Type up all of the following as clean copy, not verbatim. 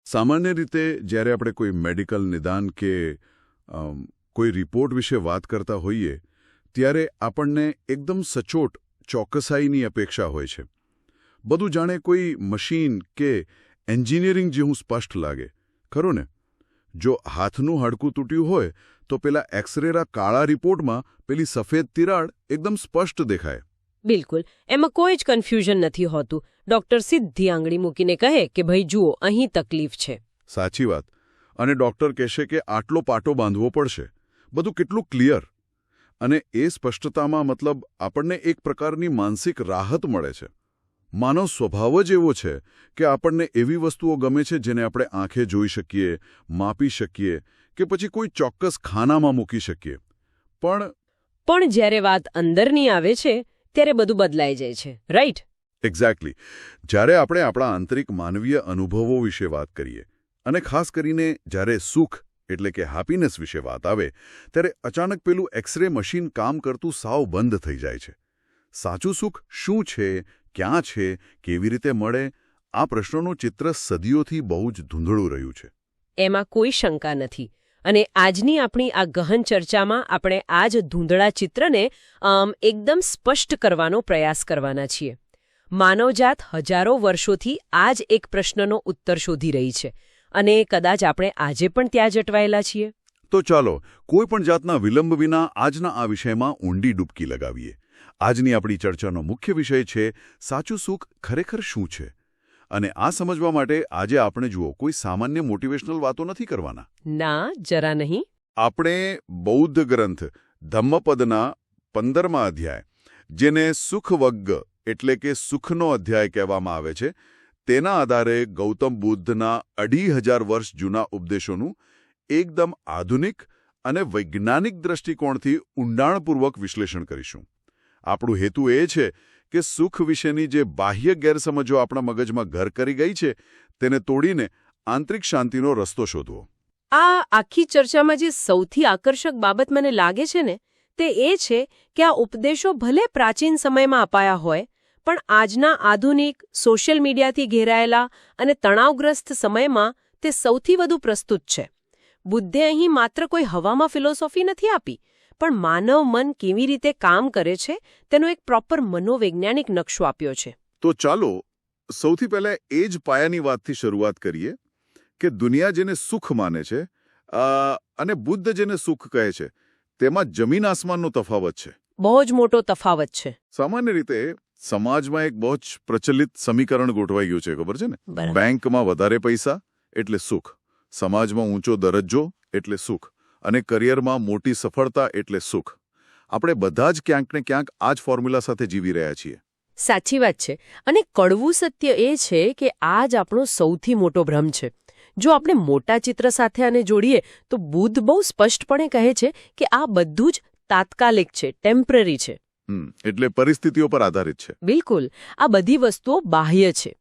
સામાન્ય રીતે જ્યારે આપણે કોઈ મેડિકલ નિદાન કે કોઈ રિપોર્ટ વિશે વાત કરતા હોઈએ ત્યારે આપણને એકદમ સચોટ ચોકસાઈની અપેક્ષા હોય છે. બધું જાણે કોઈ મશીન કે એન્જિનિયરિંગ જેવું સ્પષ્ટ લાગે, ખરું ને? જો હાથનું હાડકું તૂટ્યું હોય તો પેલા એક્સરેના કાળા રિપોર્ટમાં પેલી સફેદ તિરાડ એકદમ સ્પષ્ટ દેખાય. બિલકુલ, એમાં કોઈ જ કન્ફ્યુઝન નથી હોતું. ડોક્ટર સીધી આંગળી મૂકીને કહે કે ભાઈ જુઓ, અહીં તકલીફ છે. સાચી વાત. અને ડોક્ટર કહેશે કે આટલો પાટો બાંધવો પડશે. બધું કેટલું ક્લિયર. અને એ સ્પષ્ટતામાં મતલબ આપણને એક પ્રકારની માનસિક રાહત મળે છે. માનવ સ્વભાવ જ એવો છે કે આપણને એવી વસ્તુઓ ગમે છે જેને આપણે આંખે જોઈ શકીએ, માપી શકીએ કે પછી કોઈ ચોક્કસ ખાનામાં મૂકી શકીએ. પણ જ્યારે વાત અંદરની આવે છે ત્યારે બધું બદલાઈ જાય છે, રાઈટ? એક્ઝેક્ટલી. જ્યારે આપણે આપણા આંતરિક માનવીય અનુભવો વિશે વાત કરીએ અને ખાસ કરીને જ્યારે સુખ એટલે કે હેપીનેસ વિશે વાત આવે ત્યારે અચાનક પેલું એક્સરે મશીન કામ કરતું સાવ બંધ થઈ જાય છે. સાચું સુખ શું છે, ક્યાં છે, કેવી રીતે મળે? આ પ્રશ્નોનું ચિત્ર સદીઓથી બહુ જ ધૂંધળું રહ્યું છે. એમાં કોઈ શંકા નથી. અને આજની આપણી આ ગહન ચર્ચામાં આપણે આ જ ધૂંધળા ચિત્રને એકદમ સ્પષ્ટ કરવાનો પ્રયાસ કરવાના છીએ. માનવજાત હજારો વર્ષોથી આ જ એક પ્રશ્નનો ઉત્તર શોધી રહી છે અને કદાચ આપણે આજે પણ ત્યાં જ અટવાયેલા છીએ. તો ચાલો કોઈ પણ જાતના વિલંબ વિના આજના આ વિષયમાં ઊંડી ડૂબકી લગાવીએ. આજની આપણી ચર્ચાનો મુખ્ય વિષય છે સાચું સુખ ખરેખર શું છે. અને આ સમજવા માટે આજે આપણે જુઓ કોઈ સામાન્ય મોટિવેશનલ વાતો નથી કરવાના. ના, જરા નહીં. આપણે બૌદ્ધ ગ્રંથ ધમ્મપદના 15મા અધ્યાય, જેને સુખવગ્ગ એટલે કે સુખનો અધ્યાય કહેવામાં આવે છે, તેના આધારે ગૌતમ બુદ્ધના 2500 વર્ષ જૂના ઉપદેશોનું એકદમ આધુનિક અને વૈજ્ઞાનિક દ્રષ્ટિકોણથી ઊંડાણપૂર્વક વિશ્લેષણ કરીશું. આપણું હેતુ એ છે કે સુખ વિશેની જે બાહ્ય ગેરસમજો આપણા મગજમાં ઘર કરી ગઈ છે તેને તોડીને આંતરિક શાંતિનો રસ્તો શોધવો. આ આખી ચર્ચામાં જે સૌથી આકર્ષક બાબત મને લાગે છે ને તે એ છે કે આ ઉપદેશો ભલે પ્રાચીન સમયમાં અપાયા હોય પણ આજના આધુનિક સોશિયલ મીડિયાથી ઘેરાયેલા અને તણાવગ્રસ્ત સમયમાં તે સૌથી વધુ પ્રસ્તુત છે. બુદ્ધે અહીં માત્ર કોઈ હવામાં ફિલોસોફી નથી આપી, પણ માનવ મન કેવી રીતે કામ કરે છે તેનો એક પ્રોપર મનોવૈજ્ઞાનિક નકશો આપ્યો છે. તો ચાલો સૌથી પહેલા એ જ પાયાની વાતથી શરૂઆત કરીએ કે દુનિયા જેને સુખ માને છે અને બુદ્ધ જેને સુખ કહે છે તેમાં જમીન આસમાનનો તફાવત છે. બહુ જ મોટો તફાવત છે. સામાન્ય રીતે સમાજમાં એક બહુ જ પ્રચલિત સમીકરણ ગોઠવાઈ ગયું છે, ખબર છે ને? બેંકમાં વધારે પૈસા એટલે સુખ, સમાજમાં ઊંચો દરજ્જો એટલે સુખ અને કરિયરમાં મોટી સફળતા એટલે સુખ. આપણે બધા જ ક્યાંક ને ક્યાંક આ જ ફોર્મ્યુલા સાથે જીવી રહ્યા છીએ. સાચી વાત છે. અને કડવું સત્ય એ છે કે આ જ આપણો સૌથી મોટો ભ્રમ છે. જો આપણે મોટા ચિત્ર સાથે આને જોડીએ તો બુદ્ધ બહુ સ્પષ્ટપણે કહે છે કે આ બધું જ તાત્કાલિક છે, ટેમ્પરરી છે. એટલે પરિસ્થિતિઓ પર આધારિત છે. બિલકુલ. આ બધી વસ્તુઓ બાહ્ય છે.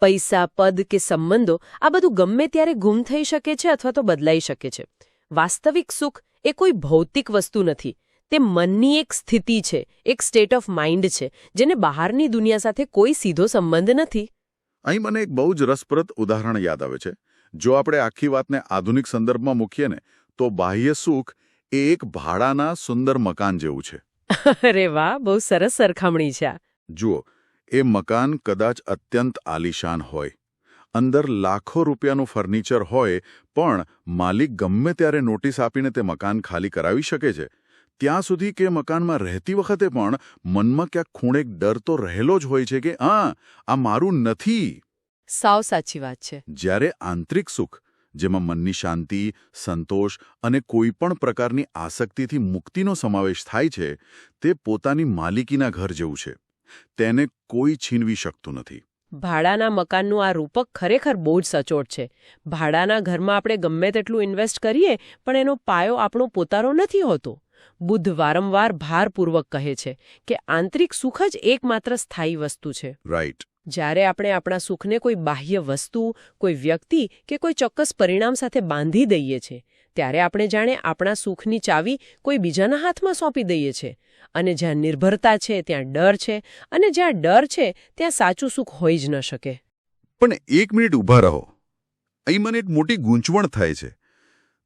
પૈસા, પદ કે સંબંધો આ બધું ગમે ત્યારે ગુમ થઈ શકે છે અથવા તો બદલાઈ શકે છે. વાસ્તવિક સુખ એ કોઈ ભૌતિક વસ્તુ નથી. તે મનની એક સ્થિતિ છે, એક સ્ટેટ ઓફ માઇન્ડ છે, જેને બહારની દુનિયા સાથે કોઈ સીધો સંબંધ નથી. અહીં મને એક બહુ જ રસપ્રદ ઉદાહરણ યાદ આવે છે. જો આપણે આખી વાતને આધુનિક સંદર્ભમાં મૂકીએ ને તો બાહ્ય સુખ એ એક ભાડાના સુંદર મકાન જેવું છે. અરે વાહ, બહુ સરસ સરખામણી છે. જુઓ, એ મકાન કદાચ અત્યંત આલિશાન હોય, અંદર લાખો રૂપિયાનું ફર્નિચર હોય, પણ માલિક ગમે ત્યારે નોટિસ આપીને તે મકાન ખાલી કરાવી શકે છે. ત્યાં સુધી કે મકાનમાં રહેતી વખતે પણ મનમાં ક્યાંક ખૂણે એક ડર તો રહેલો જ હોય છે કે આ મારું નથી. સાવ સાચી વાત છે. જ્યારે આંતરિક સુખ, જેમાં મનની શાંતિ, સંતોષ અને કોઈ પણ પ્રકારની આસક્તિથી મુક્તિનો સમાવેશ થાય છે, તે પોતાની માલિકીના ઘર જેવું છે. તેને કોઈ છીનવી શકતું નથી. ભાડાના મકાનનું આ રૂપક ખરેખર બહુ જ સચોટ છે. ભાડાના ઘરમાં આપણે ગમે તેટલું ઇન્વેસ્ટ કરીએ પણ એનો પાયો આપણો પોતાનો નથી હોતો. બુદ્ધ વારંવાર ભારપૂર્વક કહે છે કે આંતરિક સુખ જ એકમાત્ર સ્થાયી વસ્તુ છે. રાઈટ. જ્યારે આપણે આપણા સુખને કોઈ બાહ્ય વસ્તુ, કોઈ વ્યક્તિ કે કોઈ ચોક્કસ પરિણામ સાથે બાંધી દઈએ છીએ ત્યારે આપણે જાણે આપણા સુખની ચાવી કોઈ બીજાના હાથમાં સોંપી દઈએ છીએ. અને જ્યાં નિર્ભરતા છે ત્યાં ડર છે, અને જ્યાં ડર છે ત્યાં સાચું સુખ હોઈ જ ન શકે. પણ એક મિનિટ ઊભા રહો. અહીં મને એક મોટી ગૂંચવણ થાય છે.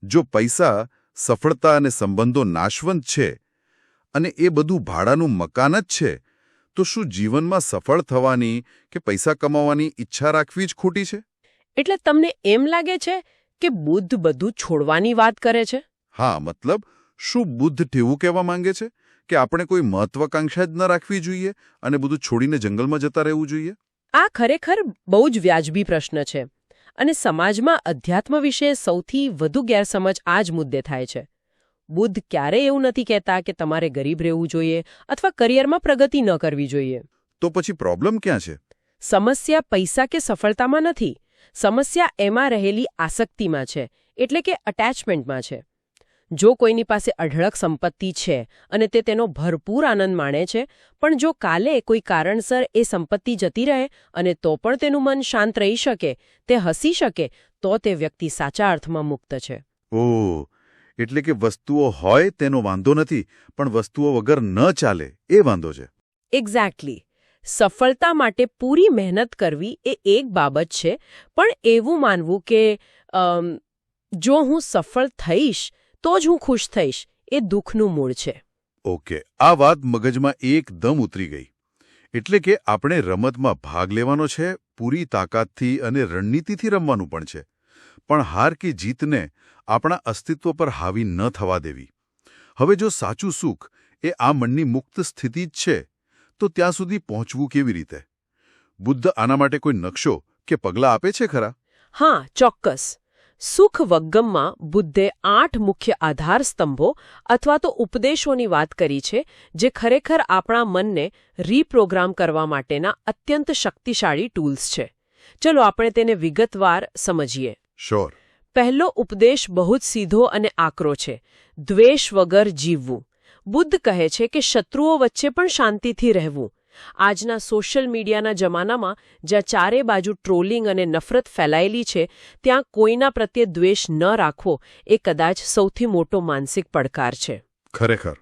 જો પૈસા, સફળતા અને સંબંધો નાશવંત છે અને એ બધું ભાડાનું મકાન જ છે, તો શું જીવનમાં સફળ થવાની કે પૈસા કમાવાની ઈચ્છા રાખવી જ ખોટી છે? એટલે તમને એમ લાગે છે કે બુદ્ધ બધું છોડવાની વાત કરે છે? હા, મતલબ શું બુદ્ધ ટેવું કહેવા માંગે છે કે આપણે કોઈ મહત્વાકાંક્ષા જ ન રાખવી જોઈએ અને બધું છોડીને જંગલમાં જતા રહેવું જોઈએ? આ ખરેખર બહુ જ વ્યાજબી પ્રશ્ન છે અને સમાજમાં અધ્યાત્મ વિશે સૌથી વધુ ગેરસમજ આ જ મુદ્દે થાય છે. બુદ્ધ ક્યારેય એવું નથી કહેતા કે તમારે ગરીબ રહેવું જોઈએ અથવા કરિયરમાં પ્રગતિ ન કરવી જોઈએ. તો પછી પ્રોબ્લેમ ક્યાં છે? સમસ્યા પૈસા કે સફળતામાં નથી. સમસ્યા એમાં રહેલી આસક્તિમાં છે, એટલે કે અટેચમેન્ટમાં છે. જો કોઈની પાસે અઢળક સંપત્તિ છે અને તે તેનો ભરપૂર આનંદ માણે છે, પણ જો કાલે કોઈ કારણસર એ સંપત્તિ જતી રહે અને તો પણ તેનું મન શાંત રહી શકે, તે હસી શકે, તો તે વ્યક્તિ સાચા અર્થમાં મુક્ત છે. ઓહ, એટલે કે વસ્તુઓ હોય તેનો વાંધો નથી, પણ વસ્તુઓ વગર ન ચાલે એ વાંધો છે. એક્ઝેક્ટલી. સફળતા માટે પૂરી મહેનત કરવી એ એક બાબત છે, પણ એવું માનવું કે જો હું સફળ થઈશ તો જ હું ખુશ થઈશ, એ દુઃખનું મૂળ છે. ઓકે, આ વાત મગજમાં એકદમ ઉતરી ગઈ. એટલે કે આપણે રમતમાં ભાગ લેવાનો છે, પૂરી તાકાતથી અને રણનીતિથી રમવાનું પણ છે, પણ હાર કે જીતને આપણા અસ્તિત્વ પર હાવી ન થવા દેવી. હવે જો સાચું સુખ એ આ મનની મુક્ત સ્થિતિ જ છે, તો ત્યાં સુધી પહોંચવું કેવી રીતે? બુદ્ધ આના માટે કોઈ નકશો કે પગલાં આપે છે ખરા? હા, ચોક્કસ. સુખ વગ્ગમમાં બુદ્ધે 8 મુખ્ય આધાર સ્તંભો અથવા તો ઉપદેશોની વાત કરી છે, જે ખરેખર આપણા મનને રીપ્રોગ્રામ કરવા માટેના અત્યંત શક્તિશાળી ટૂલ્સ છે. ચલો આપણે તેને વિગતવાર સમજીએ. શ્યોર. પહેલો ઉપદેશ બહુ જ સીધો અને આકરો છે: દ્વેષ વગર જીવવું. બુદ્ધ કહે છે કે શત્રુઓ વચ્ચે પણ શાંતિથી રહેવું. આજના સોશિયલ મીડિયાના જમાનામાં જ્યાં ચારે બાજુ ટ્રોલિંગ અને નફરત ફેલાયેલી છે, ત્યાં કોઈના પ્રત્યે દ્વેષ ન રાખવો એ કદાચ સૌથી મોટો માનસિક પડકાર છે. ખરેખર.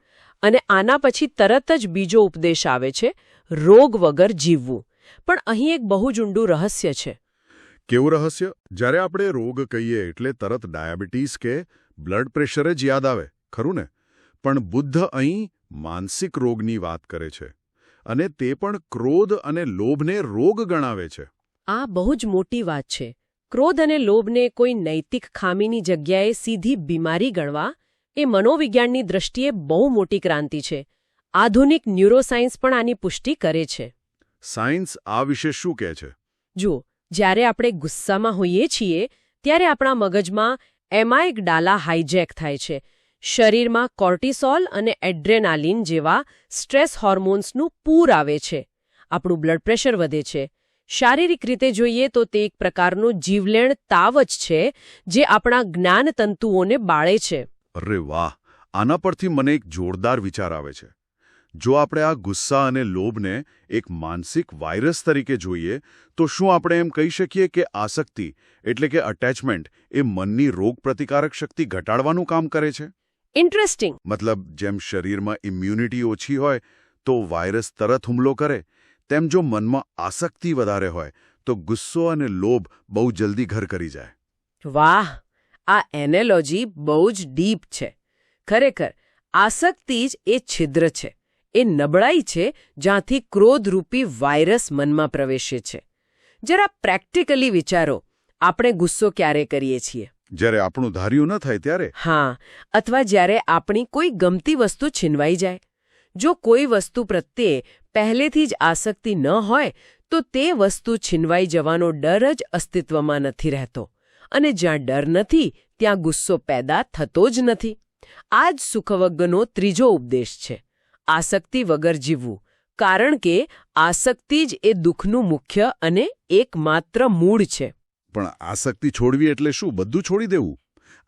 અને આના પછી તરત જ બીજો ઉપદેશ આવે છે: રોગ વગર જીવવું. પણ અહીં એક બહુ જ ઊંડું રહસ્ય છે. કેવું રહસ્ય? જ્યારે આપણે રોગ કહીએ એટલે તરત ડાયાબિટીસ કે બ્લડ પ્રેશર જ યાદ આવે, ખરું ને? પણ બુદ્ધ અહીં માનસિક રોગની વાત કરે છે, અને તે પણ ક્રોધ અને લોભને રોગ ગણાવે છે. આ બહુ જ મોટી વાત છે. ક્રોધ અને લોભને કોઈ નૈતિક ખામીની જગ્યાએ સીધી બીમારી ગણવા એ મનોવિજ્ઞાનની દ્રષ્ટિએ બહુ મોટી ક્રાંતિ છે. આધુનિક ન્યુરોસાયન્સ પણ આની પુષ્ટિ કરે છે. સાયન્સ આ વિશે શું કહે છે? જુઓ, જ્યારે આપણે ગુસ્સામાં હોઈએ છીએ ત્યારે આપણા મગજમાં એમાઇગડાલા હાઇજેક થાય છે. શરીરમાં કોર્ટિસોલ અને એડ્રેનાલિન જેવા સ્ટ્રેસ હોર્મોન્સનું પૂર આવે છે. આપણું બ્લડ પ્રેશર વધે છે. શારીરિક રીતે જોઈએ તો તે એક પ્રકારનું જીવલેણ તાવ જ છે, જે આપણા જ્ઞાનતંતુઓને બાળે છે. અરે વાહ! આના પરથી મને એક જોરદાર વિચાર આવે છે. જો આપણે આ ગુસ્સા અને લોભને એક માનસિક વાયરસ તરીકે જોઈએ, તો શું આપણે એમ કહી શકીએ કે આસક્તિ એટલે કે અટેચમેન્ટ એ મનની રોગપ્રતિકારક શક્તિ ઘટાડવાનું કામ કરે છે? ઇન્ટરેસ્ટિંગ. મતલબ જેમ શરીરમાં ઇમ્યુનિટી ઓછી હોય તો વાયરસ તરત હુમલો કરે, તેમ જો મનમાં આસક્તિ વધારે હોય તો ગુસ્સો અને લોભ બહુ જલ્દી ઘર કરી જાય. વાહ! આ એનાલોજી બહુ જ ડીપ છે. ખરેખર આસક્તિ જ એ છિદ્ર છે, એ નબળાઈ છે જ્યાંથી ક્રોધરૂપી વાયરસ મનમાં પ્રવેશે છે. જરા પ્રેક્ટિકલી વિચારો, આપણે ગુસ્સો ક્યારે કરીએ છીએ? જ્યારે આપણું ધાર્યું ન થાય ત્યારે. હા, અથવા જ્યારે આપણી કોઈ ગમતી વસ્તુ છીનવાઈ જાય. જો કોઈ વસ્તુ પ્રત્યે પહેલેથી જ આસક્તિ ન હોય તો તે વસ્તુ છીનવાઈ જવાનો ડર જ અસ્તિત્વમાં નથી રહેતો. અને જ્યાં ડર નથી ત્યાં ગુસ્સો પેદા થતો જ નથી. આ જ સુખવગ્ગનો ત્રીજો ઉપદેશ છે: આસક્તિ વગર જીવવું. કારણ કે આસક્તિ જ એ દુઃખનું મુખ્ય અને એકમાત્ર મૂળ છે. પણ આસક્તિ છોડવી એટલે શું, બધું છોડી દેવું?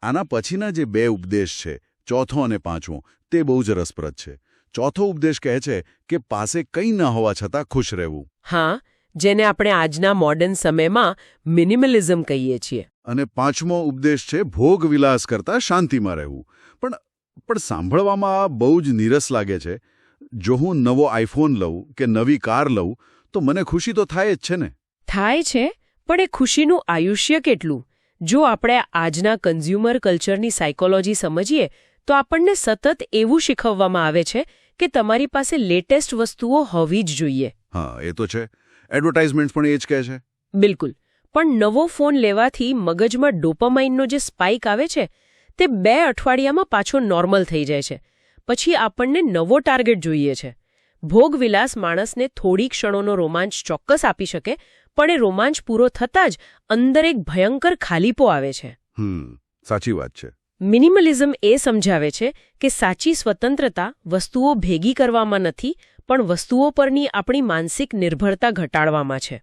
આના પછીના જે 2 ઉપદેશ છે, ચોથો અને પાંચમો, તે બહુ જ રસપ્રદ છે. ચોથો ઉપદેશ કહે છે કે પાસે કંઈ ન હોવા છતાં ખુશ રહેવું. હા, જેને આપણે આજના મોડર્ન સમયમાં મિનિમલિઝમ કહીએ છીએ. અને પાંચમો ઉપદેશ છે ભોગવિલાસ કરતાં શાંતિમાં રહેવું. પણ સાંભળવામાં આ બહુ જ નીરસ લાગે છે. જો હું નવો આઈફોન લઉં કે નવી કાર લઉં તો મને ખુશી તો થાય જ છે ને? થાય છે, પણ એ ખુશીનું આયુષ્ય કેટલું? જો આપણે આજના કન્ઝ્યુમર કલ્ચરની સાયકોલોજી સમજીએ તો આપણને સતત એવું શીખવવામાં આવે છે કે તમારી પાસે લેટેસ્ટ વસ્તુઓ હોવી જ જોઈએ. હા, એ તો છે. એડવર્ટાઇઝમેન્ટ પણ એ જ કહે છે. બિલકુલ. પણ નવો ફોન લેવાથી મગજમાં ડોપામાઇનનો જે સ્પાઇક આવે છે તે 2 અઠવાડિયામાં પાછો નોર્મલ થઈ જાય છે. પછી આપણને નવો ટાર્ગેટ જોઈએ છે. ભોગવિલાસ માણસને થોડી ક્ષણોનો રોમાંચ ચોક્કસ આપી શકે, પણ એ રોમાંચ પૂરો થતાં જ અંદર એક ભયંકર ખાલીપો આવે છે. સાચી વાત છે. મિનિમલિઝમ એ સમજાવે છે કે સાચી સ્વતંત્રતા વસ્તુઓ ભેગી કરવામાં નથી, પણ વસ્તુઓ પરની આપણી માનસિક નિર્ભરતા ઘટાડવામાં છે.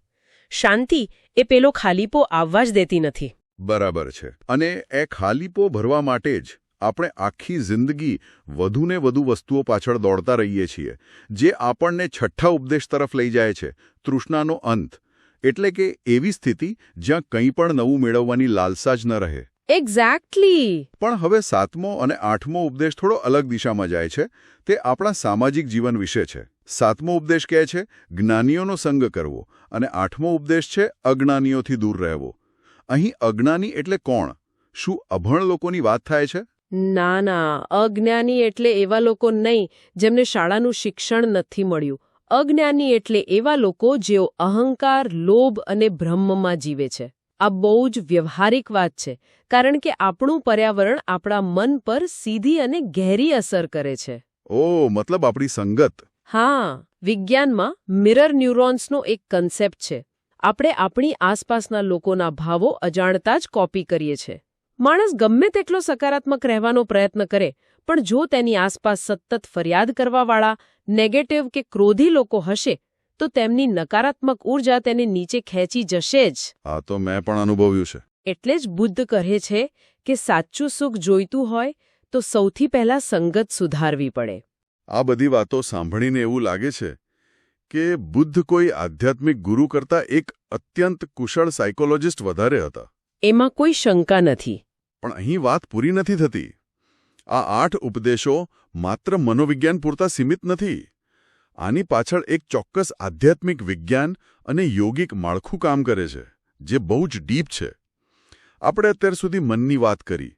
શાંતિ એ પેલો ખાલીપો આવવા જ દેતી નથી. બરાબર છે. અને એ ખાલીપો ભરવા માટે જ આપણે આખી જિંદગી વધુને વધુ વસ્તુઓ પાછળ દોડતા રહીએ છીએ, જે આપણને છઠ્ઠા ઉપદેશ તરફ લઈ જાય છે, તૃષ્ણાનો અંત. એટલે કે એવી સ્થિતિ જ્યાં કંઈ પણ નવું મેળવવાની લાલસા જ ન રહે. એક્ઝેક્ટલી. પણ હવે 7મો અને 8મો ઉપદેશ થોડો અલગ દિશામાં જાય છે. તે આપણા સામાજિક જીવન વિશે છે. 7મો ઉપદેશ કહે છે જ્ઞાનીઓનો સંગ કરવો, અને 8મો ઉપદેશ છે અજ્ઞાનીઓથી દૂર રહેવો. અહીં અજ્ઞાની એટલે કોણ? શું અભણ લોકોની વાત થાય છે? ના, અજ્ઞાની એટલે એવા લોકો નહીં જેમને શાળાનું શિક્ષણ નથી મળ્યું. અજ્ઞાની એટલે એવા લોકો જેઓ અહંકાર, લોભ અને ભ્રમમાં જીવે છે. આ બહુ જ વ્યવહારિક વાત છે, કારણ કે આપણું પર્યાવરણ આપણા મન પર સીધી અને ગહેરી અસર કરે છે. મતલબ આપણી સંગત. હા, વિજ્ઞાનમાં મિરર ન્યુરોન્સનો એક કન્સેપ્ટ છે. આપણે આપણી આસપાસના લોકોના ભાવો અજાણતા જ કોપી કરીએ છીએ. માણસ ગમે તેટલો સકારાત્મક રહેવાનો પ્રયત્ન કરે, પણ જો તેની આસપાસ સતત ફરિયાદ કરવાવાળા, નેગેટિવ કે ક્રોધી લોકો હશે, તો તેમની નકારાત્મક ઉર્જા તેને નીચે ખેંચી જશે જ. આ તો મેં પણ અનુભવ્યું છે. એટલે જ બુદ્ધ કહે છે કે સાચું સુખ જોઈતું હોય તો સૌથી પહેલા સંગત સુધારવી પડે. આ બધી વાતો સાંભળીને એવું લાગે છે કે બુદ્ધ કોઈ આધ્યાત્મિક ગુરુ કરતાં એક અત્યંત કુશળ સાયકોલોજિસ્ટ વધારે હતા. એમાં કોઈ શંકા નથી. પણ અહીં વાત પૂરી નથી થતી. આ 8 ઉપદેશો માત્ર મનોવિજ્ઞાન પૂરતા સીમિત નથી. આની પાછળ એક ચોક્કસ આધ્યાત્મિક વિજ્ઞાન અને યોગિક માળખું કામ કરે છે, જે બહુ જ ડીપ છે. આપણે અત્યાર સુધી મનની વાત કરી,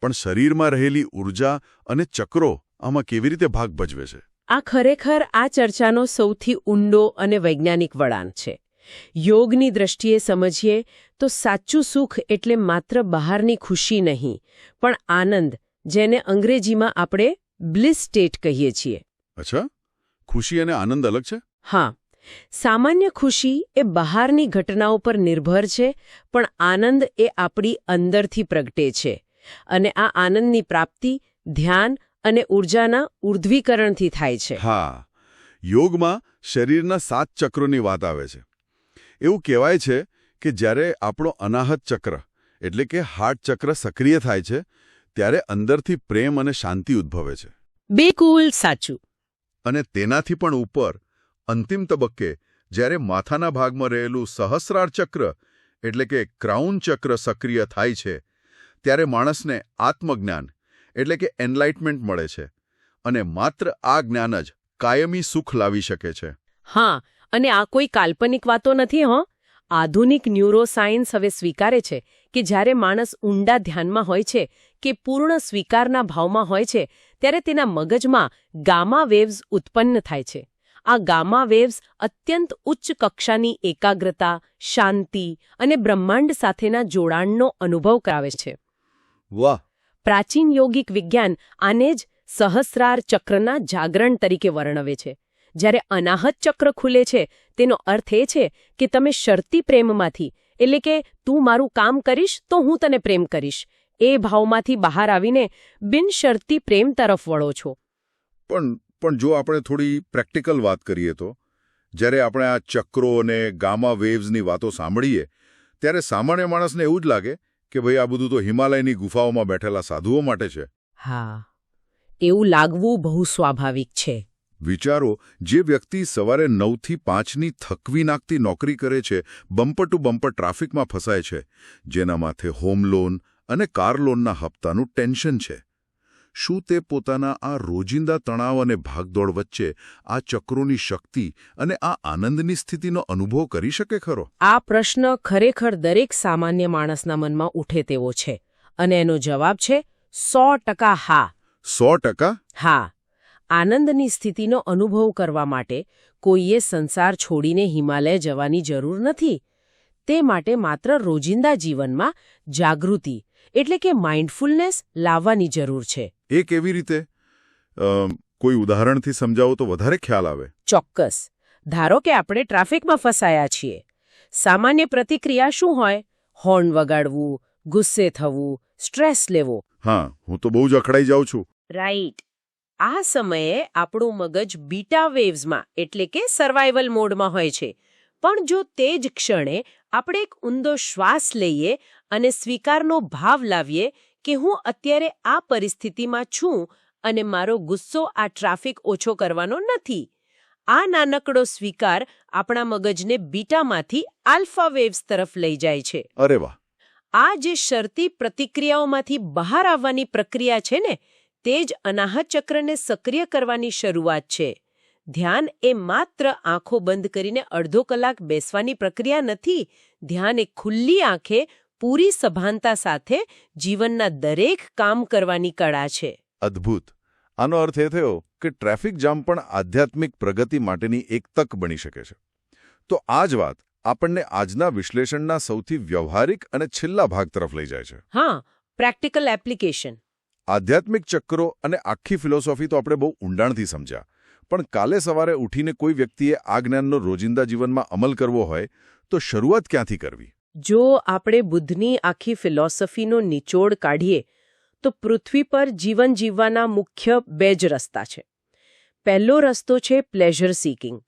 પણ શરીરમાં રહેલી ઉર્જા અને ચક્રો આમાં કેવી રીતે ભાગ ભજવે છે? આ ખરેખર આ ચર્ચાનો સૌથી ઊંડો અને વૈજ્ઞાનિક વળાંક છે. યોગની દ્રષ્ટિએ સમજીએ તો સાચું સુખ એટલે માત્ર બહારની ખુશી નહીં, પણ આનંદ, જેને અંગ્રેજીમાં આપણે બ્લિસ સ્ટેટ કહીએ છીએ. અચ્છા, ખુશી અને આનંદ અલગ છે? હા. સામાન્ય ખુશી એ બહારની ઘટનાઓ પર નિર્ભર છે, પણ આનંદ એ આપણી અંદરથી પ્રગટે છે. અને આ આનંદની પ્રાપ્તિ ધ્યાન અને ઉર્જાના ઉર્ધ્વીકરણથી થાય છે. હા, યોગમાં શરીરના 7 ચક્રોની વાત આવે છે. એવું કહેવાય છે કે જ્યારે આપણો અનાહત ચક્ર એટલે કે હાર્ટ ચક્ર સક્રિય થાય છે, ત્યારે અંદરથી પ્રેમ અને શાંતિ ઉદ્ભવે છે. બિલકુલ સાચું. અને તેનાથી પણ ઉપર અંતિમ તબક્કે જ્યારે માથાના ભાગમાં રહેલું સહસ્રાર ચક્ર એટલે કે ક્રાઉન ચક્ર સક્રિય થાય છે, ત્યારે માણસને આત્મજ્ઞાન એટલે કે એનલાઇટમેન્ટ મળે છે. અને માત્ર આ જ્ઞાન જ કાયમી સુખ લાવી શકે છે. હા, અને આ કોઈ કાલ્પનિક વાતો નથી. આધુનિક ન્યુરોસાયન્સ હવે સ્વીકારે છે કે જ્યારે માણસ ઊંડા ધ્યાનમાં હોય છે કે પૂર્ણ સ્વીકારના ભાવમાં હોય છે, ત્યારે તેના મગજમાં ગામા વેવ્સ ઉત્પન્ન થાય છે. આ ગામા વેવ્સ અત્યંત ઉચ્ચ કક્ષાની એકાગ્રતા, શાંતિ અને બ્રહ્માંડ સાથેના જોડાણનો અનુભવ કરાવે છે. વાહ! પ્રાચીન યોગિક વિજ્ઞાન આને જ સહસ્રાર ચક્રના જાગરણ તરીકે વર્ણવે છે. જ્યારે અનાહત ચક્ર ખુલે છે, તેનો અર્થ એ છે કે તમે શરતી પ્રેમમાંથી, એટલે કે તું મારું કામ કરીશ તો હું તને પ્રેમ કરીશ, એ ભાવમાંથી બહાર આવીને બિનશરતી પ્રેમ તરફ વળો છો. પણ જો આપણે થોડી પ્રેક્ટિકલ વાત કરીએ તો, જ્યારે આપણે આ ચક્રો અને ગામા વેવ્સની વાતો સાંભળીએ, ત્યારે સામાન્ય માણસને એવું જ લાગે કે ભાઈ આ બધું તો હિમાલયની ગુફાઓમાં બેઠેલા સાધુઓ માટે છે. હા, એવું લાગવું બહુ સ્વાભાવિક છે. વિચારો, જે વ્યક્તિ સવારે 9 થી 5ની થકવી નાખતી નોકરી કરે છે, બમ્પર ટુ બમ્પર ટ્રાફિકમાં ફસાય છે, જેના માથે હોમ લોન અને કાર લોનના હપ્તાનું ટેન્શન છે. શું તે પોતાના આ રોજિંદા તણાવ અને ભાગદોડ વચ્ચે આ ચક્રોની શક્તિ અને આ આનંદની સ્થિતિનો અનુભવ કરી શકે ખરો? આ પ્રશ્ન ખરેખર દરેક સામાન્ય માણસના મનમાં ઉઠે તેવો છે, અને એનો જવાબ છે 100% હા. 100%? હા. આનંદની સ્થિતિનો અનુભવ કરવા માટે કોઈએ સંસાર છોડીને હિમાલય જવાની જરૂર નથી. તે માટે માત્ર રોજિંદા જીવનમાં જાગૃતિ એટલે કે માઇન્ડફુલનેસ લાવવાની જરૂર છે. એ કેવી રીતે? કોઈ ઉદાહરણથી સમજાવો તો વધારે ખ્યાલ આવે. ચોક્કસ. ધારો કે આપણે ટ્રાફિકમાં ફસાયા છીએ. સામાન્ય પ્રતિક્રિયા શું હોય? હોર્ન વગાડવું, ગુસ્સે થવું, સ્ટ્રેસ લેવો. હા, હું તો બહુ જ અકળાઈ જાઉં છું. રાઈટ. આ સમયે આપણું મગજ બીટા વેવ્સમાં એટલે કે સર્વાઇવલ મોડમાં હોય છે. પણ જો તે જ ક્ષણે આપણે એક ઊંડો શ્વાસ લઈએ અને સ્વીકારનો ભાવ લાવીએ કે હું અત્યારે આ પરિસ્થિતિમાં છું અને મારો ગુસ્સો આ ટ્રાફિક ઓછો કરવાનો નથી, આ નાનકડો સ્વીકાર આપણા મગજને બીટામાંથી આલ્ફા વેવ્સ તરફ લઈ જાય છે. અરે વાહ! આ જે શરતી પ્રતિક્રિયાઓમાંથી બહાર આવવાની પ્રક્રિયા છે ને, તે જ અનાહત ચક્રને સક્રિય કરવાની શરૂઆત છે. ધ્યાન એ માત્ર આંખો બંધ કરીને અડધો કલાક બેસવાની પ્રક્રિયા નથી. ધ્યાન એ ખુલ્લી આંખે પૂરી સભાનતા સાથે જીવનના દરેક કામ કરવાની કળા છે. અદ્ભુત. આનો અર્થ એ થયો કે ટ્રાફિક જામ પણ આધ્યાત્મિક પ્રગતિ માટેની એક તક બની શકે છે. તો આ જ વાત આપણને આજના વિશ્લેષણના સૌથી વ્યવહારિક અને છેલ્લા ભાગ તરફ લઈ જાય છે. હા, પ્રેક્ટિકલ એપ્લિકેશન. આધ્યાત્મિક ચક્રો અને આખી ફિલોસોફી તો આપણે બહુ ઊંડાણથી સમજ્યા, પણ કાલે સવારે ઉઠીને કોઈ વ્યક્તિએ આ જ્ઞાનનો રોજિંદા જીવનમાં અમલ કરવો હોય તો શરૂઆત ક્યાંથી કરવી? જો આપણે બુદ્ધની આખી ફિલોસોફીનો નિચોડ કાઢીએ તો પૃથ્વી પર જીવન જીવવાના મુખ્ય 2 જ રસ્તા છે. પહેલો રસ્તો છે પ્લેઝર સિકિંગ,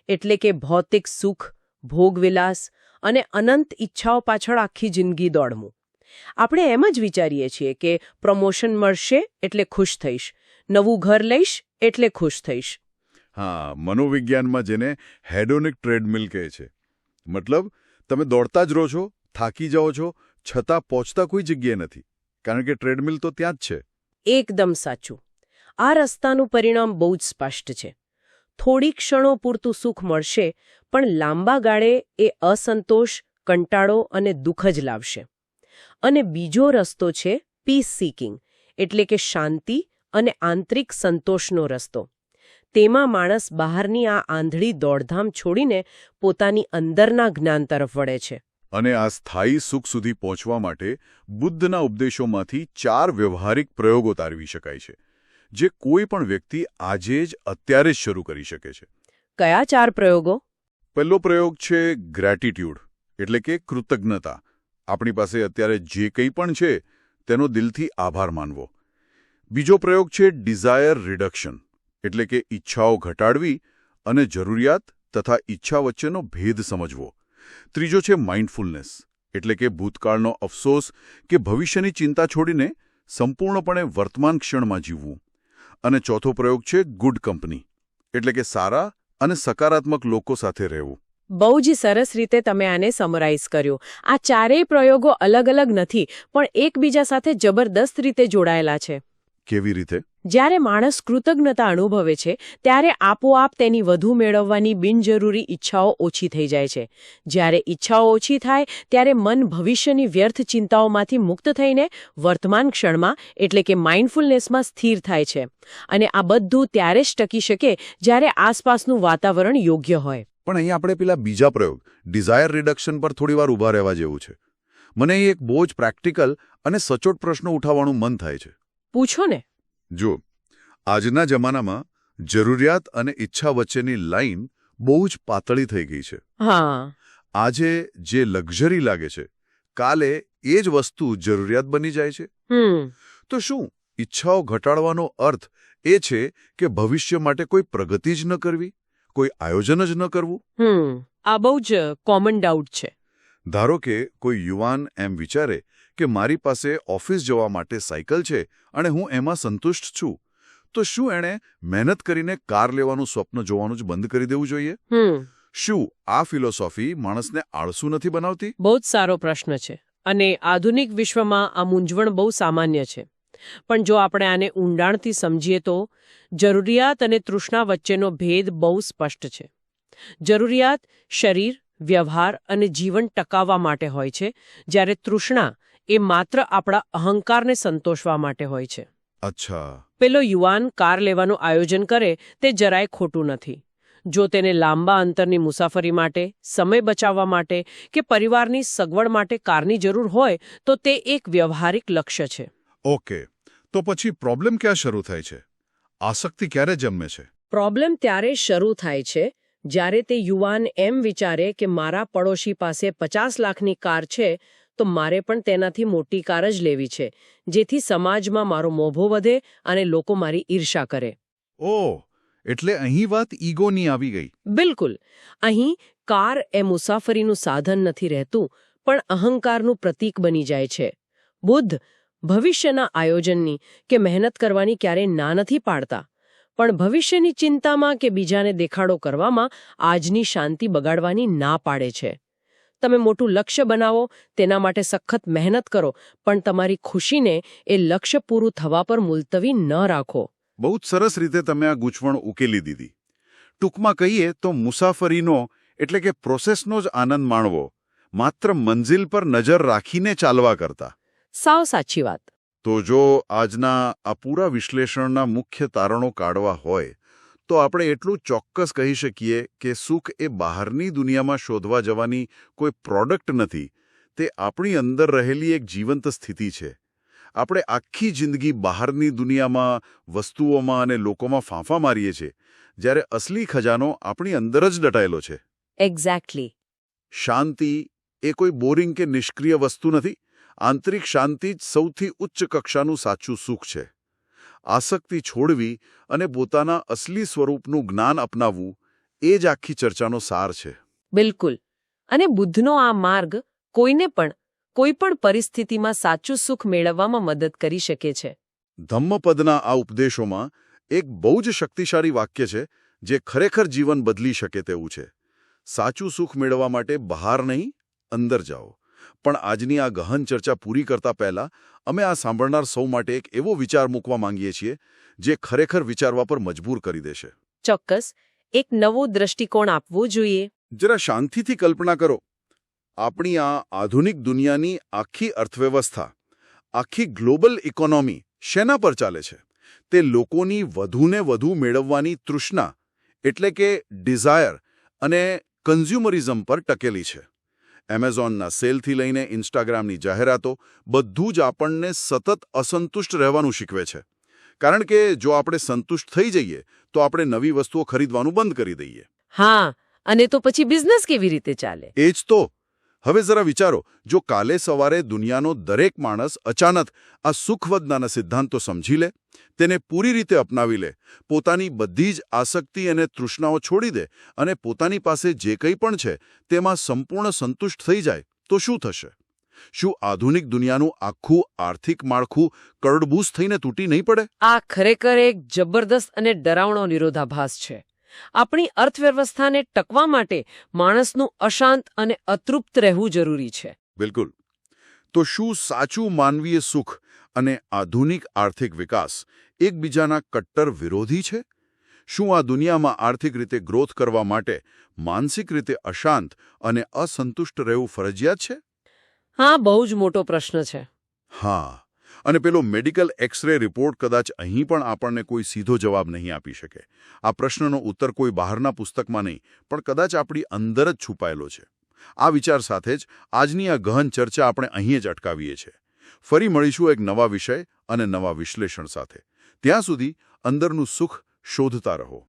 એટલે કે ભૌતિક સુખ, ભોગવિલાસ અને અનંત ઈચ્છાઓ પાછળ આખી જિંદગી દોડવું. આપણે એમ જ વિચારીએ છીએ કે પ્રમોશન મળશે એટલે ખુશ થઈશ, નવું ઘર લઈશ એટલે ખુશ થઈશ. હા, મનોવિજ્ઞાનમાં જેને હેડોનિક ટ્રેડમિલ કહે છે. મતલબ તમે દોડતા જ રહો છો, થાકી જાઓ છો, છતાં પહોંચતા કોઈ જગ્યાએ નથી, કારણ કે ટ્રેડમિલ તો ત્યાં જ છે. એકદમ સાચું. આ રસ્તાનું પરિણામ બહુ જ સ્પષ્ટ છે. થોડી ક્ષણો પૂરતું સુખ મળશે, પણ લાંબા ગાળે એ અસંતોષ, કંટાળો અને દુઃખ જ લાવશે. અને બીજો રસ્તો છે પીસ સિકિંગ, એટલે કે શાંતિ અને આંતરિક સંતોષનો રસ્તો. તેમાં માણસ બહારની આ આંધળી દોડધામ છોડીને પોતાની અંદરના જ્ઞાન તરફ વળે છે. અને આ સ્થાયી સુખ સુધી પહોંચવા માટે બુદ્ધના ઉપદેશોમાંથી 4 વ્યવહારિક પ્રયોગો તારવી શકાય છે, જે કોઈ પણ વ્યક્તિ આજે જ અત્યારે જ શરૂ કરી શકે છે. કયા 4 પ્રયોગો? પહેલો પ્રયોગ છે ગ્રેટિટ્યૂડ, એટલે કે કૃતજ્ઞતા. આપણી પાસે અત્યારે જે કંઈ પણ છે તેનો દિલથી આભાર માનવો. બીજો પ્રયોગ છે ડિઝાયર રિડક્શન, એટલે કે ઈચ્છાઓ ઘટાડવી અને જરૂરિયાત તથા ઈચ્છા વચ્ચેનો ભેદ સમજવો. ત્રીજો છે માઇન્ડફુલનેસ, એટલે કે ભૂતકાળનો અફસોસ કે ભવિષ્યની ચિંતા છોડીને સંપૂર્ણપણે વર્તમાન ક્ષણમાં જીવવું. અને ચોથો પ્રયોગ છે ગુડ કંપની, એટલે કે સારા અને સકારાત્મક લોકો સાથે રહેવું. બહુ જ સરસ રીતે તમે આને સમરાઇઝ કર્યું. આ 4 પ્રયોગો અલગ અલગ નથી, પણ એકબીજા સાથે જબરદસ્ત રીતે જોડાયેલા છે. કેવી રીતે? જ્યારે માણસ કૃતજ્ઞતા અનુભવે છે ત્યારે આપોઆપ તેની વધુ મેળવવાની બિનજરૂરી ઈચ્છાઓ ઓછી થઈ જાય છે. જ્યારે ઈચ્છાઓ ઓછી થાય ત્યારે મન ભવિષ્યની વ્યર્થ ચિંતાઓમાંથી મુક્ત થઈને વર્તમાન ક્ષણમાં એટલે કે માઇન્ડફુલનેસમાં સ્થિર થાય છે. અને આ બધું ત્યારે જ ટકી શકે જ્યારે આસપાસનું વાતાવરણ યોગ્ય હોય. પણ અહીં આપણે પેલા બીજા પ્રયોગ ડિઝાયર રિડક્શન પર થોડીવાર ઊભા રહેવા જેવું છે. મને અહીં એક બહુ જ પ્રેક્ટિકલ અને સચોટ પ્રશ્ન ઉઠાવવાનું મન થાય છે. પૂછો ને. જો આજના જમાનામાં જરૂરિયાત અને ઈચ્છા વચ્ચેની લાઈન બહુ જ પાતળી થઈ ગઈ છે. હા. આજે જે લક્ઝરી લાગે છે, કાલે એ જ વસ્તુ જરૂરિયાત બની જાય છે. તો શું ઈચ્છાઓ ઘટાડવાનો અર્થ એ છે કે ભવિષ્ય માટે કોઈ પ્રગતિ જ ન કરવી, કોઈ આયોજન જ ન કરવું? આ બહુ જ કોમન ડાઉટ છે. ધારો કે કોઈ યુવાન એમ વિચારે કે મારી પાસે ઓફિસ જવા માટે સાયકલ છે અને હું એમાં સંતુષ્ટ છું, તો શું એણે મહેનત કરીને કાર લેવાનું સ્વપ્ન જોવાનું જ બંધ કરી દેવું જોઈએ? શું આ ફિલોસોફી માણસને આળસુ નથી બનાવતી? બહુ જ સારો પ્રશ્ન છે અને આધુનિક વિશ્વમાં આ મૂંઝવણ બહુ સામાન્ય છે. પણ જો આપણે આને ઊંડાણથી સમજીએ તો જરૂરિયાત અને તૃષ્ણા વચ્ચેનો ભેદ બહુ સ્પષ્ટ છે. જરૂરિયાત શરીર, વ્યવહાર અને જીવન ટકાવવા માટે હોય છે, જ્યારે તૃષ્ણા એ માત્ર આપણા અહંકારને સંતોષવા માટે હોય છે. અચ્છા. પેલો યુવાન કાર લેવાનું આયોજન કરે તે જરાય ખોટું નથી. જો તેને લાંબા અંતરની મુસાફરી માટે, સમય બચાવવા માટે કે પરિવારની સગવડ માટે કારની જરૂર હોય તો તે એક વ્યવહારિક લક્ષ્ય છે. ઓકે, તો પછી પ્રોબ્લેમ ક્યાં શરૂ થાય છે? આસક્તિ ક્યારે જન્મે છે? પ્રોબ્લેમ ત્યારે શરૂ થાય છે જ્યારે તે યુવાન એમ વિચારે કે મારા પડોશી પાસે 50 લાખની કાર છે તો મારે પણ તેનાથી મોટી કાર જ લેવી છે, જેથી સમાજમાં મારો મોભો વધે અને લોકો મારી ઈર્ષા કરે. ઓહ, એટલે અહીં વાત ઈગોની આવી ગઈ. બિલકુલ. અહીં કાર એ મુસાફરીનું સાધન નથી રહેતું, પણ અહંકારનું પ્રતીક બની જાય છે. બુદ્ધ ભવિષ્યના આયોજનની કે મહેનત કરવાની ક્યારેય ના નથી પાડતા, પણ ભવિષ્યની ચિંતામાં કે બીજાને દેખાડો કરવામાં આજની શાંતિ બગાડવાની ના પાડે છે. તમે મોટું લક્ષ્ય બનાવો, તેના માટે સખત મહેનત કરો, પણ તમારી ખુશીને એ લક્ષ્ય પૂરું થવા પર મુલતવી ન રાખો. બહુ જ સરસ રીતે તમે આ ગૂંચવણ ઉકેલી દીધી. ટૂંકમાં કહીએ તો મુસાફરીનો એટલે કે પ્રોસેસનો જ આનંદ માણવો, માત્ર મંજિલ પર નજર રાખીને ચાલવા કરતા. સાવ સાચી વાત. તો જો આજના આ પૂરા વિશ્લેષણના મુખ્ય તારણો કાઢવા હોય તો આપણે એટલું ચોક્કસ કહી શકીએ કે સુખ એ બહારની દુનિયામાં શોધવા જવાની કોઈ પ્રોડક્ટ નથી, તે આપણી અંદર રહેલી એક જીવંત સ્થિતિ છે. આપણે આખી જિંદગી બહારની દુનિયામાં, વસ્તુઓમાં અને લોકોમાં ફાંફા મારીએ છીએ, જ્યારે અસલી ખજાનો આપણી અંદર જ દટાયેલો છે. એક્ઝેક્ટલી. શાંતિ એ કોઈ બોરિંગ કે નિષ્ક્રિય વસ્તુ નથી. આંતરિક શાંતિ જ સૌથી ઉચ્ચ કક્ષાનું સાચું સુખ છે. આસક્તિ છોડવી અને પોતાના અસલી સ્વરૂપનું જ્ઞાન અપનાવવું એ જ આખી ચર્ચાનો સાર છે. બિલકુલ. અને બુદ્ધનો આ માર્ગ કોઈને પણ કોઈ પણ પરિસ્થિતિમાં સાચું સુખ મેળવવામાં મદદ કરી શકે છે. ધમ્મપદના આ ઉપદેશોમાં એક બહુ જ શક્તિશાળી વાક્ય છે જે ખરેખર જીવન બદલી શકે તેવું છે. સાચું સુખ મેળવવા માટે બહાર નહીં, અંદર જાઓ. પણ આજની આ ગહન ચર્ચા પૂરી કરતા પહેલા અમે આ સાંભળનાર સૌ માટે એક એવો વિચાર મૂકવા માંગીએ છીએ જે ખરેખર વિચારવા પર મજબૂર કરી દેશે. ચોક્કસ. એક નવો દ્રષ્ટિકોણ આપવો જોઈએ. જરા શાંતિથી કલ્પના કરો. આપણી આ આધુનિક દુનિયાની આખી અર્થવ્યવસ્થા, આખી ગ્લોબલ ઇકોનોમી શેના પર ચાલે છે? તે લોકોની વધુને વધુ મેળવવાની તૃષ્ણા એટલે કે ડિઝાયર અને કન્ઝ્યુમરિઝમ પર ટકેલી છે. એમેઝોનના સેલથી લઈને ઇન્સ્ટાગ્રામની જાહેરાતો બધું જ આપણને સતત અસંતુષ્ટ રહેવાનું શીખવે છે. કારણ કે જો આપણે સંતુષ્ટ થઈ જઈએ તો આપણે નવી વસ્તુઓ ખરીદવાનું બંધ કરી દઈએ. હા, અને તો પછી બિઝનેસ કેવી રીતે ચાલે? એ જ તો. હવે જરા વિચારો, જો કાલે સવારે દુનિયાનો દરેક માણસ અચાનક આ સુખવદનાના સિદ્ધાંતો સમજી લે, તેને પૂરી રીતે અપનાવી લે, પોતાની બધી જ આસક્તિ અને તૃષ્ણાઓ છોડી દે અને પોતાની પાસે જે કંઈ પણ છે તેમાં સંપૂર્ણ સંતુષ્ટ થઈ જાય, તો શું થશે? શું આધુનિક દુનિયાનું આખું આર્થિક માળખું કરડબૂસ થઈને તૂટી નહીં પડે? આ ખરેખર એક જબરદસ્ત અને ડરાવણો વિરોધાભાસ છે. આપણી અર્થવ્યવસ્થાને ટકવા માટે માણસનું અશાંત અને અતૃપ્ત રહેવું જરૂરી છે. બિલકુલ. તો શું સાચું માનવીય સુખ અને આધુનિક આર્થિક વિકાસ એકબીજાના કટ્ટર વિરોધી છે? શું આ દુનિયામાં આર્થિક રીતે ગ્રોથ કરવા માટે માનસિક રીતે અશાંત અને અસંતુષ્ટ રહેવું ફરજિયાત છે? હા, બહુ જ મોટો પ્રશ્ન છે. હા, અને પેલો મેડિકલ એક્સ-રે રિપોર્ટ કદાચ અહીં પણ આપણને કોઈ સીધો જવાબ નહીં આપી શકે. આ પ્રશ્નનો ઉત્તર કોઈ બહારના પુસ્તકમાં નહીં, પણ કદાચ આપણી અંદર જ છુપાયેલો છે. આ વિચાર સાથે જ આજની આ ગહન ચર્ચા આપણે અહીં જ અટકાવીએ છીએ. ફરી મળીશું એક નવા વિષય અને નવા વિશ્લેષણ સાથે. ત્યાં સુધી અંદરનું સુખ શોધતા રહો.